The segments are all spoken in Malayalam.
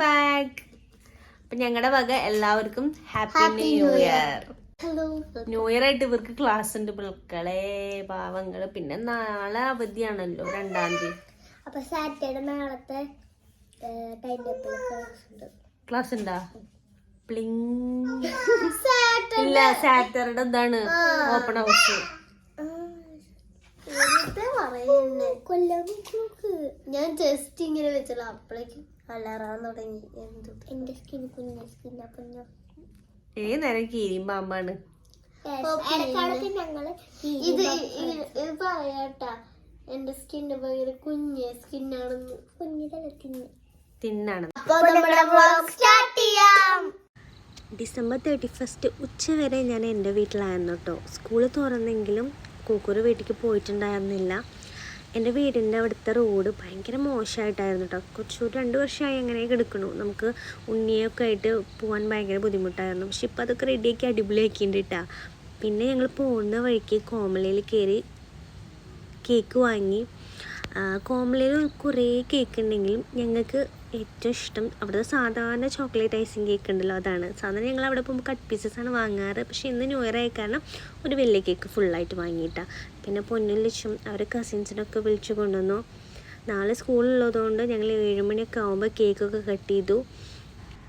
ബാക്ക്. അപ്പം ഞങ്ങളുടെ വക എല്ലാവർക്കും happy new year. New year ആയിട്ട് ഇവർക്ക് ക്ലാസ് ഉണ്ട് പിള്ളേരെ പാവങ്ങള്. പിന്നെ നാളെ അവധിയാണല്ലോ 2-ാം തീയതി. അപ്പൊ സാറ്റർഡേ നാളത്തെ ക്ലാസ് ഉണ്ടാ? ഇല്ല, സാറ്റർഡേ എന്താണ് ഓപ്പൺ ഹൗസ്. ഞാൻ ജസ്റ്റ് ഇങ്ങനെ വെച്ചല്ലോ, അപ്പോഴേക്കും അലറാൻ തുടങ്ങി. എന്റെ സ്കിൻ കുഞ്ഞ നേരം കീരിയും പാമ്പാണ്. ഞങ്ങള് ഇത് പറയാട്ടാ, എന്റെ സ്കിന്ന് ഭയങ്കര കുഞ്ഞ സ്കിന്നാണെന്ന്. തിന്നാണ്. ഡിസംബർ 31 ഉച്ച വരെ ഞാൻ എൻ്റെ വീട്ടിലായിരുന്നു കേട്ടോ. സ്കൂൾ തുറന്നെങ്കിലും കൂക്കൂർ വീട്ടിലേക്ക് പോയിട്ടുണ്ടായിരുന്നില്ല. എൻ്റെ വീടിൻ്റെ അവിടുത്തെ റോഡ് ഭയങ്കര മോശമായിട്ടായിരുന്നു കേട്ടോ. കുറച്ചുകൂടി 2 വർഷമായി എങ്ങനെയൊക്കെ എടുക്കണു. നമുക്ക് ഉണ്ണിയൊക്കെ ആയിട്ട് പോകാൻ ഭയങ്കര ബുദ്ധിമുട്ടായിരുന്നു. പക്ഷെ ഇപ്പോൾ അതൊക്കെ റെഡിയാക്കി അടിപൊളിയാക്കിയിട്ടുണ്ട് കേട്ടോ. പിന്നെ ഞങ്ങൾ പോകുന്ന വഴിക്ക് കോമളയിൽ കയറി കേക്ക് വാങ്ങി. കോമളയിൽ കുറേ കേക്ക് ഉണ്ടെങ്കിലും ഞങ്ങൾക്ക് ഏറ്റവും ഇഷ്ടം അവിടുത്തെ സാധാരണ ചോക്ലേറ്റ് ഐസിങ് കേക്ക് ഉണ്ടല്ലോ, അതാണ്. സാധാരണ ഞങ്ങൾ അവിടെ പോകുമ്പോൾ കട്ട് പീസസാണ് വാങ്ങാറ്. പക്ഷേ ഇന്ന് ന്യൂ ഇയർ ആയ കാരണം ഒരു വലിയ കേക്ക് ഫുള്ളായിട്ട് വാങ്ങിയിട്ടാണ്. പിന്നെ പൊന്നും ലക്ഷം അവരെ കസിൻസിനൊക്കെ വിളിച്ചു കൊണ്ടുവന്നു. നാളെ സ്കൂളുള്ളതുകൊണ്ട് ഞങ്ങൾ 7 മണിയൊക്കെ ആകുമ്പോൾ കേക്കൊക്കെ കട്ട് ചെയ്തു.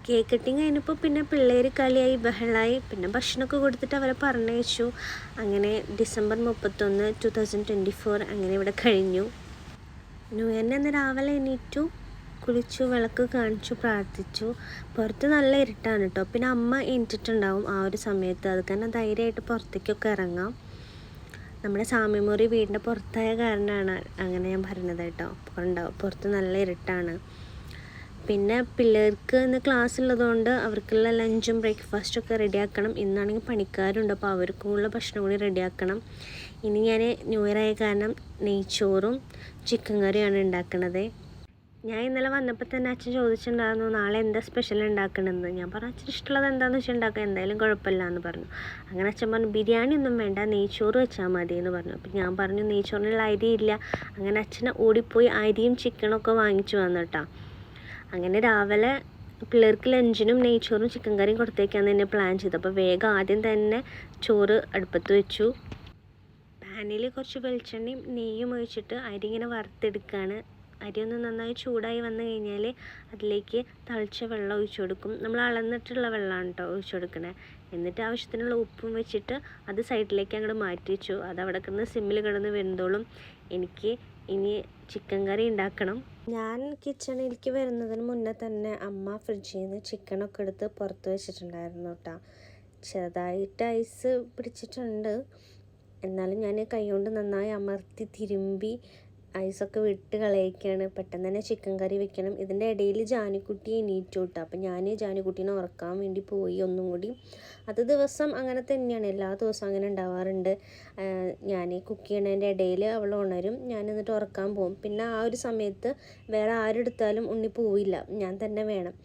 കേക്ക് കട്ടിങ് കഴിഞ്ഞപ്പോൾ പിന്നെ പിള്ളേർ കളിയായി ബഹളായി. പിന്നെ ഭക്ഷണമൊക്കെ കൊടുത്തിട്ട് അവരെ പറഞ്ഞയച്ചു. അങ്ങനെ ഡിസംബർ 31, 2024 അങ്ങനെ ഇവിടെ കഴിഞ്ഞു. ന്യൂ ഇയറിന് അന്ന് രാവിലെ എണീറ്റു, കുളിച്ചു, വിളക്ക് കാണിച്ചു, പ്രാർത്ഥിച്ചു. പുറത്ത് നല്ല ഇരുട്ടാണ് കേട്ടോ. പിന്നെ അമ്മ എണീറ്റിട്ടുണ്ടാവും ആ ഒരു സമയത്ത്. അത് കാരണം ധൈര്യമായിട്ട് പുറത്തേക്കൊക്കെ ഇറങ്ങാം. നമ്മുടെ സാമിമുറി വീടിൻ്റെ പുറത്തായ കാരണമാണ് അങ്ങനെ ഞാൻ പറഞ്ഞത് കേട്ടോ. പുറത്ത് നല്ല ഇരുട്ടാണ്. പിന്നെ പിള്ളേർക്ക് ഇന്ന് ക്ലാസ് ഉള്ളതുകൊണ്ട് അവർക്കുള്ള ലഞ്ചും ബ്രേക്ക്ഫാസ്റ്റും ഒക്കെ റെഡിയാക്കണം. ഇന്നാണെങ്കിൽ പണിക്കാരുണ്ട്, അപ്പോൾ അവർക്കുള്ള ഭക്ഷണം കൂടി റെഡിയാക്കണം. ഇനി ഞാൻ ന്യൂ ഇയർ ആയ കാരണം നെയ്ച്ചോറും ചിക്കൻ കറിയാണ് ഉണ്ടാക്കണത്. ഞാൻ ഇന്നലെ വന്നപ്പോൾ തന്നെ അച്ഛൻ ചോദിച്ചിട്ടുണ്ടായിരുന്നു നാളെ എന്താ സ്പെഷ്യൽ ഉണ്ടാക്കണമെന്ന്. ഞാൻ പറഞ്ഞു അച്ഛൻ ഇഷ്ടമുള്ളത് എന്താണെന്ന് വെച്ചാൽ ഉണ്ടാക്കാം, എന്തായാലും കുഴപ്പമില്ല എന്ന് പറഞ്ഞു. അങ്ങനെ അച്ഛൻ പറഞ്ഞു ബിരിയാണി ഒന്നും വേണ്ട, നെയ്ച്ചോറ് വെച്ചാൽ മതി എന്ന് പറഞ്ഞു. അപ്പം ഞാൻ പറഞ്ഞു നെയ്ച്ചോറിനുള്ള അരിയില്ല. അങ്ങനെ അച്ഛനെ ഓടിപ്പോയി അരിയും ചിക്കനൊക്കെ വാങ്ങിച്ചു വന്നിട്ടാ. അങ്ങനെ രാവിലെ പിള്ളേർക്ക് ലഞ്ചിനും നെയ്ച്ചോറും ചിക്കൻ കറിയും കൊടുത്തേക്കാന്ന് തന്നെ പ്ലാൻ ചെയ്തു. അപ്പോൾ വേഗം ആദ്യം തന്നെ ചോറ് അടുപ്പത്ത് വെച്ചു. പാനിൽ കുറച്ച് വെളിച്ചെണ്ണയും നെയ്യും ഒഴിച്ചിട്ട് അരി ഇങ്ങനെ വറുത്തെടുക്കുകയാണ്. അരി ഒന്ന് നന്നായി ചൂടായി വന്നു കഴിഞ്ഞാൽ അതിലേക്ക് തളിച്ച വെള്ളം ഒഴിച്ചു കൊടുക്കും. നമ്മൾ അളന്നിട്ടുള്ള വെള്ളമാണ് കേട്ടോ ഒഴിച്ചു കൊടുക്കണേ. എന്നിട്ട് ആവശ്യത്തിനുള്ള ഉപ്പും വെച്ചിട്ട് അത് സൈഡിലേക്ക് അങ്ങോട്ട് മാറ്റി വെച്ചു. അത് അവിടെ കിടന്ന് സിമ്മിൽ കിടന്ന് വെന്തോളും. എനിക്ക് ഇനി ചിക്കൻ കറി ഉണ്ടാക്കണം. ഞാൻ കിച്ചണിലേക്ക് വരുന്നതിന് മുന്നേ തന്നെ അമ്മ ഫ്രിഡ്ജിൽ നിന്ന് ചിക്കനൊക്കെ എടുത്ത് പുറത്ത് വെച്ചിട്ടുണ്ടായിരുന്നു കേട്ടോ. ചെറുതായിട്ട് ഐസ് പിടിച്ചിട്ടുണ്ട്, എന്നാലും ഞാൻ കൈകൊണ്ട് നന്നായി അമർത്തി തിരുമ്പി ഐസൊക്കെ വിട്ട് കളയിക്കുകയാണ്. പെട്ടെന്ന് തന്നെ ചിക്കൻ കറി വെക്കണം. ഇതിൻ്റെ ഇടയിൽ ജാനിക്കുട്ടി എണീറ്റു കേട്ടോ. അപ്പം ഞാൻ ജാനിക്കുട്ടീനെ ഉറക്കാൻ വേണ്ടി പോയി ഒന്നും കൂടി. അത് ദിവസം അങ്ങനെ തന്നെയാണ്, എല്ലാ ദിവസവും അങ്ങനെ ഉണ്ടാവാറുണ്ട്. ഞാൻ കുക്ക് ചെയ്യണതിൻ്റെ ഇടയിൽ അവൾ ഉണരും, ഞാൻ എന്നിട്ട് ഉറക്കാൻ പോകും. പിന്നെ ആ ഒരു സമയത്ത് വേറെ ആരെടുത്താലും ഉണ്ണി പോവില്ല, ഞാൻ തന്നെ വേണം.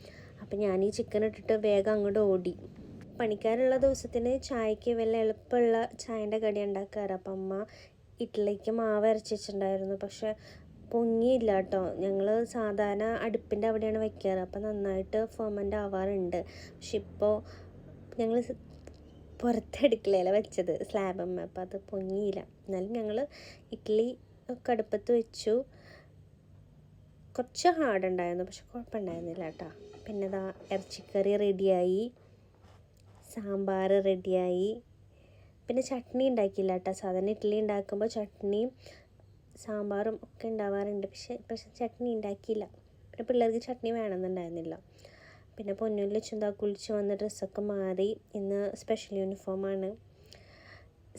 അപ്പം ഞാൻ ഈ ചിക്കൻ ഇട്ടിട്ട് വേഗം അങ്ങോട്ട് ഓടി. പണിക്കാരുള്ള ദിവസത്തിന് ചായക്ക് വല്ല എളുപ്പമുള്ള ചായൻ്റെ കടി ഉണ്ടാക്കാറ്. അപ്പം അമ്മ ഇഡ്ഡലിക്ക് മാവ് അരച്ച് വെച്ചിട്ടുണ്ടായിരുന്നു, പക്ഷെ പൊങ്ങിയില്ല കേട്ടോ. ഞങ്ങൾ സാധാരണ അടുപ്പിൻ്റെ അവിടെയാണ് വയ്ക്കാറ്, അപ്പം നന്നായിട്ട് ഫെർമെൻ്റ് ആവാറുണ്ട്. പക്ഷെ ഇപ്പോൾ ഞങ്ങൾ പുറത്തെ അടുക്കളയിലാണ് വെച്ചത്, സ്ലാബമ്മ, അപ്പോൾ അത് പൊങ്ങിയില്ല. എന്നാലും ഞങ്ങൾ ഇഡ്ഡലി ഒക്കെ അടുപ്പത്ത് വെച്ചു. കുറച്ച് ഹാർഡുണ്ടായിരുന്നു, പക്ഷെ കുഴപ്പമുണ്ടായിരുന്നില്ല കേട്ടോ. പിന്നെ ഇതാ ഇറച്ചിക്കറി റെഡിയായി, സാമ്പാർ റെഡിയായി. പിന്നെ ചട്നി ഉണ്ടാക്കിയില്ല കേട്ടോ. സാധാരണ ഇഡ്ഡലി ഉണ്ടാക്കുമ്പോൾ ചട്നിയും സാമ്പാറും ഒക്കെ ഉണ്ടാവാറുണ്ട്, പക്ഷെ ചട്നി ഉണ്ടാക്കിയില്ല. പിന്നെ പിള്ളേർക്ക് ചട്നി വേണമെന്നുണ്ടായിരുന്നില്ല. പിന്നെ പൊന്നൂരിൽ ചുന്താ കുളിച്ച് വന്ന് ഡ്രസ്സൊക്കെ മാറി. ഇന്ന് സ്പെഷ്യൽ യൂണിഫോമാണ്.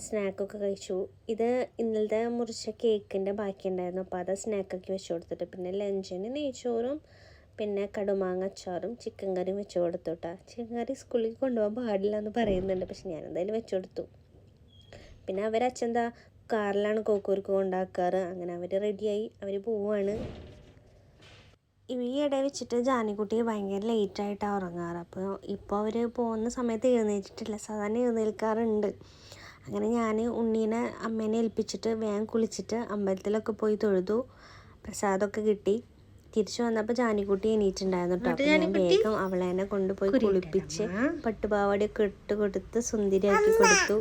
സ്നാക്കൊക്കെ കഴിച്ചു. ഇത് ഇന്നലത്തെ മുറിച്ച കേക്കിൻ്റെ ബാക്കി ഉണ്ടായിരുന്നു, അപ്പോൾ അത് സ്നാക്കൊക്കെ വെച്ച് കൊടുത്തിട്ട്. പിന്നെ ലഞ്ചിന് നെയ്ച്ചോറും പിന്നെ കടുമാങ്ങ അച്ചാറും ചിക്കൻ കറിയും വെച്ച് കൊടുത്തു കേട്ടോ. ചിക്കൻ കറി സ്കൂളിൽ കൊണ്ടുപോകാൻ പാടില്ല എന്ന് പറയുന്നുണ്ട്, പക്ഷെ ഞാൻ എന്തായാലും വെച്ച് കൊടുത്തു. പിന്നെ അവരച്ഛന്താ കാറിലാണ് കോക്കൂർക്ക് കൊണ്ടാക്കാറ്. അങ്ങനെ അവർ റെഡിയായി, അവർ പോവുകയാണ്. ഈ ഇട വെച്ചിട്ട് ജാനിക്കുട്ടി ഭയങ്കര ലേറ്റായിട്ടാണ് ഉറങ്ങാറ്. അപ്പോൾ ഇപ്പോൾ അവർ പോകുന്ന സമയത്ത് എഴുന്നേറ്റിട്ടില്ല, സാധാരണ എഴുന്നേൽക്കാറുണ്ട്. അങ്ങനെ ഞാൻ ഉണ്ണീനെ അമ്മേനെ ഏൽപ്പിച്ചിട്ട് വേഗം കുളിച്ചിട്ട് അമ്പലത്തിലൊക്കെ പോയി തൊഴുതു. പ്രസാദമൊക്കെ കിട്ടി. തിരിച്ചു വന്നപ്പോൾ ജാനിക്കുട്ടി എണീറ്റുണ്ടായിരുന്നു കേട്ടോ. അപ്പോൾ ഞാൻ വേഗം അവളെന്നെ കൊണ്ടുപോയി കുളിപ്പിച്ച് പട്ടുപാവാടിയൊക്കെ ഇട്ട് കൊടുത്ത് സുന്ദരിയാക്കി കൊടുത്തു.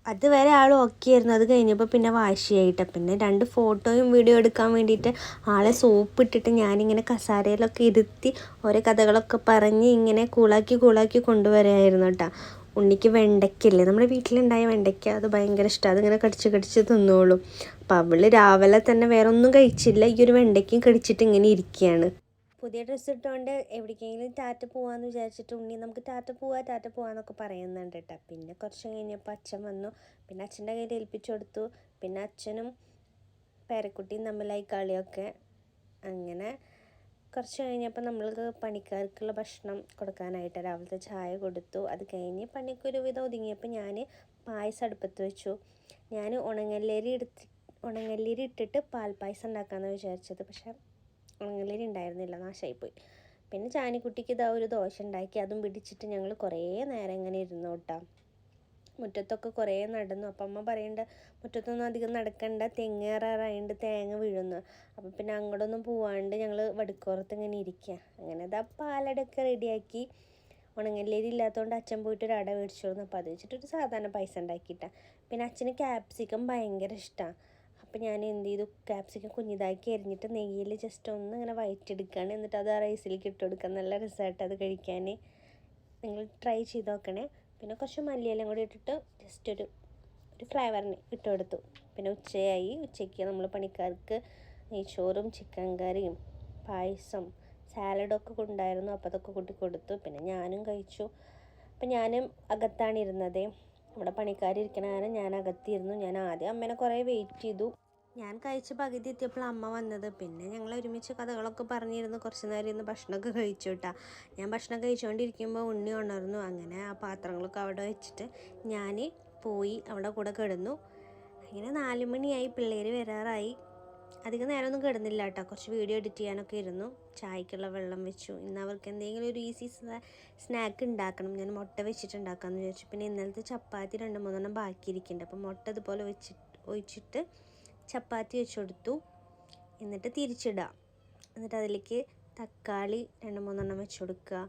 അതുവരെ ആൾ ഓക്കെ ആയിരുന്നു. അത് കഴിഞ്ഞപ്പോൾ പിന്നെ വാശിയായിട്ട് പിന്നെ 2 ഫോട്ടോയും വീഡിയോ എടുക്കാൻ വേണ്ടിയിട്ട് ആളെ സോപ്പ് ഇട്ടിട്ട് ഞാനിങ്ങനെ കസാരയിലൊക്കെ ഇരുത്തി ഓരോ കഥകളൊക്കെ പറഞ്ഞ് ഇങ്ങനെ കൂളാക്കി കൊണ്ടുവരായിരുന്നു കേട്ടോ. ഉണ്ണിക്ക് വെണ്ടയ്ക്കല്ലേ, നമ്മുടെ വീട്ടിലുണ്ടായ വെണ്ടയ്ക്ക, അത് ഭയങ്കര ഇഷ്ടമാണ്. അതിങ്ങനെ കടിച്ച് തിന്നോളും. അപ്പോൾ അവൾ രാവിലെ തന്നെ വേറെ ഒന്നും കഴിച്ചില്ല, ഈ ഒരു വെണ്ടയ്ക്കും കടിച്ചിട്ട് ഇങ്ങനെ ഇരിക്കുകയാണ്. പുതിയ ഡ്രസ്സ് ഇട്ടുകൊണ്ട് എവിടേക്കെങ്കിലും ടാറ്റ പോവാന്ന് വിചാരിച്ചിട്ട് ഉണ്ണി നമുക്ക് ടാറ്റ പോവാന്നൊക്കെ പറയുന്നുണ്ട് കേട്ടോ. പിന്നെ കുറച്ച് കഴിഞ്ഞപ്പോൾ അച്ഛൻ വന്നു. പിന്നെ അച്ഛൻ്റെ കയ്യിൽ ഏൽപ്പിച്ചു കൊടുത്തു. പിന്നെ അച്ഛനും പേരക്കുട്ടിയും തമ്മിലായി കളിയൊക്കെ. അങ്ങനെ കുറച്ച് കഴിഞ്ഞപ്പോൾ നമ്മൾക്ക് പണിക്കാർക്കുള്ള ഭക്ഷണം കൊടുക്കാനായിട്ട് രാവിലത്തെ ചായ കൊടുത്തു. അത് കഴിഞ്ഞ് പണിയൊക്കെ ഒരുവിധം ഒതുങ്ങിയപ്പോൾ ഞാൻ പായസം അടുപ്പത്ത് വെച്ചു. ഞാൻ ഉണങ്ങല്ലേരി ഇട്ടിട്ട് പാൽപ്പായസം ഉണ്ടാക്കാമെന്ന് വിചാരിച്ചത്. പക്ഷേ ഉണങ്ങല്ലേരി ഉണ്ടായിരുന്നില്ല, നാശമായിപ്പോയി. പിന്നെ ചാനിക്കുട്ടിക്ക് ഇതാ ഒരു ദോശ ഉണ്ടാക്കി. അതും പിടിച്ചിട്ട് ഞങ്ങൾ കുറേ നേരം ഇങ്ങനെ ഇരുന്നു കേട്ടോ. മുറ്റത്തൊക്കെ കുറേ നടന്നു. അപ്പം അമ്മ പറയുന്നുണ്ട് മുറ്റത്തൊന്നും അധികം നടക്കണ്ട, തെങ്ങേറാറായിട്ട് തേങ്ങ വീഴുന്നു. അപ്പം പിന്നെ അങ്ങോട്ടൊന്നും പോവാണ്ട് ഞങ്ങൾ വടുക്കോറത്ത് ഇങ്ങനെ ഇരിക്കുക. അങ്ങനെ ഇതാ പാലടൊക്കെ റെഡിയാക്കി. ഉണങ്ങല്ലേരി ഇല്ലാത്തതുകൊണ്ട് അച്ഛൻ പോയിട്ട് ഒരു അട മേടിച്ചോളൂ. അപ്പോൾ അത് വെച്ചിട്ടൊരു സാധാരണ പായസം ഉണ്ടാക്കിയിട്ടാണ്. പിന്നെ അച്ഛന് ക്യാപ്സിക്കം ഭയങ്കര ഇഷ്ടമാണ്. അപ്പോൾ ഞാൻ എന്ത് ചെയ്തു, ക്യാപ്സിക്കം കുഞ്ഞിതാക്കി എറിഞ്ഞിട്ട് നെയ്യിൽ ജസ്റ്റ് ഒന്ന് ഇങ്ങനെ വഴറ്റിയെടുക്കുകയാണ്. എന്നിട്ട് അത് ആ റൈസിലേക്ക് ഇട്ട് കൊടുക്കുക. നല്ല രസമായിട്ട് അത് കഴിക്കാൻ. നിങ്ങൾ ട്രൈ ചെയ്ത് നോക്കണേ. പിന്നെ കുറച്ച് മല്ലിയെല്ലാം കൂടി ഇട്ടിട്ട് ജസ്റ്റ് ഒരു ഫ്ലേവറിന് ഇട്ട് കൊടുത്തു. പിന്നെ ഉച്ചയായി. ഉച്ചയ്ക്ക് നമ്മൾ പണിക്കാർക്ക് നെയ്ച്ചോറും ചിക്കൻ കറിയും പായസം സാലഡൊക്കെ ഉണ്ടായിരുന്നു. അപ്പോൾ അതൊക്കെ കൂട്ടി കൊടുത്തു. പിന്നെ ഞാനും കഴിച്ചു. അപ്പം ഞാനും അകത്താണ് ഇരുന്നത്. ഇവിടെ പണിക്കാരിരിക്കണ കാരണം ഞാൻ അകത്തിരുന്നു. ഞാൻ ആദ്യം അമ്മേനെ കുറേ വെയിറ്റ് ചെയ്തു. ഞാൻ കഴിച്ച് പകുതി എത്തിയപ്പോൾ അമ്മ വന്നത്. പിന്നെ ഞങ്ങൾ ഒരുമിച്ച് കഥകളൊക്കെ പറഞ്ഞിരുന്നു. കുറച്ച് നേരം ഇരുന്ന് ഭക്ഷണമൊക്കെ കഴിച്ചു കേട്ടോ. ഞാൻ ഭക്ഷണം കഴിച്ചുകൊണ്ടിരിക്കുമ്പോൾ ഉണ്ണി ഉണർന്നു. അങ്ങനെ ആ പാത്രങ്ങളൊക്കെ അവിടെ വെച്ചിട്ട് ഞാൻ പോയി അവിടെ കൂടെ കിടന്നു. അങ്ങനെ 4 മണിയായി, പിള്ളേർ വരാറായി. അധികം നേരമൊന്നും കിടന്നില്ല കേട്ടോ. കുറച്ച് വീഡിയോ എഡിറ്റ് ചെയ്യാനൊക്കെ ഇരുന്നു. ചായക്കുള്ള വെള്ളം വെച്ചു. ഇന്ന് അവർക്ക് എന്തെങ്കിലും ഒരു ഈസി സ്നാക്ക് ഉണ്ടാക്കണം. ഞാൻ മുട്ട വെച്ചിട്ടുണ്ടാക്കാമെന്ന് വിചാരിച്ചു. പിന്നെ ഇന്നലത്തെ ചപ്പാത്തി 2-3 ബാക്കിയിരിക്കുന്നുണ്ട്. അപ്പോൾ മുട്ട ഇതുപോലെ ഒഴിച്ചിട്ട് ചപ്പാത്തി വെച്ച് കൊടുത്തു. എന്നിട്ട് തിരിച്ചിടുക. എന്നിട്ട് അതിലേക്ക് തക്കാളി 2-3 വെച്ച് കൊടുക്കുക.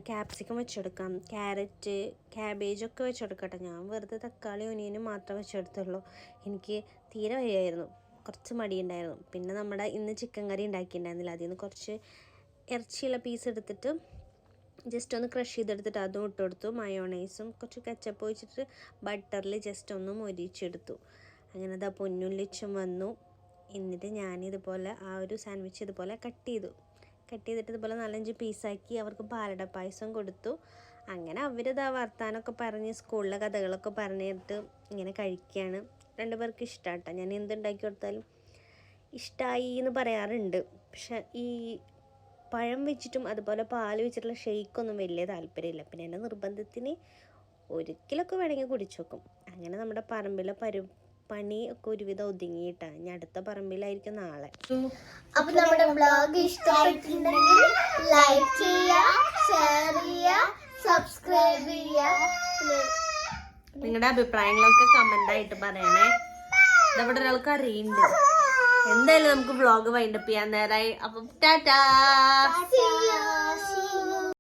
ക്യാപ്സിക്കം വെച്ച് കൊടുക്കാം. ക്യാരറ്റ്, ക്യാബേജൊക്കെ വെച്ച് കൊടുക്കട്ടെ. ഞാൻ വെറുതെ തക്കാളി ഒനിയനും മാത്രമേ വെച്ചെടുത്തുള്ളൂ. എനിക്ക് തീരെ വയ്യായിരുന്നു, കുറച്ച് മടിയുണ്ടായിരുന്നു. പിന്നെ നമ്മുടെ ഇന്ന് ചിക്കൻ കറി ഉണ്ടാക്കിയിട്ടുണ്ടായിരുന്നില്ല. അതിൽ നിന്ന് കുറച്ച് ഇറച്ചിയുള്ള പീസ് എടുത്തിട്ട് ജസ്റ്റ് ഒന്ന് ക്രഷ് ചെയ്തെടുത്തിട്ട് അതും ഇട്ട് കൊടുത്തു. മയോണൈസും കുറച്ച് കെച്ചപ്പ് ഒഴിച്ചിട്ട് ബട്ടറിൽ ജസ്റ്റ് ഒന്ന് മൊരിച്ചെടുത്തു. അങ്ങനെ അതാ പൊന്നുള്ളിച്ചും വന്നു. എന്നിട്ട് ഞാനിതുപോലെ ആ ഒരു സാൻഡ്വിച്ച് ഇതുപോലെ കട്ട് ചെയ്തിട്ട് ഇതുപോലെ 4-5 പീസാക്കി അവർക്ക് പാലട പായസം കൊടുത്തു. അങ്ങനെ അവരിതാ വർത്താനമൊക്കെ പറഞ്ഞ് സ്കൂളിലെ കഥകളൊക്കെ പറഞ്ഞിട്ട് ഇങ്ങനെ കഴിക്കുകയാണ്. 2 പേർക്ക് ഇഷ്ടമാട്ടോ. ഞാൻ എന്തുണ്ടാക്കി കൊടുത്താലും ഇഷ്ടമായി എന്ന് പറയാറുണ്ട്. പക്ഷെ ഈ പഴം വെച്ചിട്ടും അതുപോലെ പാൽ വെച്ചിട്ടുള്ള ഷെയ്ക്കൊന്നും വലിയ താല്പര്യമില്ല. പിന്നെ എൻ്റെ നിർബന്ധത്തിന് ഒരിക്കലൊക്കെ വേണമെങ്കിൽ കുടിച്ചു നോക്കും. അങ്ങനെ നമ്മുടെ പറമ്പിലെ പണി ഒക്കെ ഒരുവിധം ഒതുങ്ങിയിട്ടാണ്. ഇനി അടുത്ത പറമ്പിലായിരിക്കും നാളെ. അപ്പൊ നമ്മുടെ വ്ലോഗ് ഇഷ്ടമായിട്ടുണ്ടെങ്കിൽ ലൈക്ക് ചെയ്യുക, ഷെയർ ചെയ്യുക, സബ്സ്ക്രൈബ് ചെയ്യുക. നിങ്ങളുടെ അഭിപ്രായങ്ങളൊക്കെ കമന്റ് ആയിട്ട് പറയണേ. ഇതവിടെ ഒരാൾക്ക് അറിയുന്നുണ്ട്. എന്തായാലും നമുക്ക് വ്ലോഗ് വൈൻഡപ്പ് ചെയ്യാൻ നേരമായി. അപ്പം ടാറ്റാ.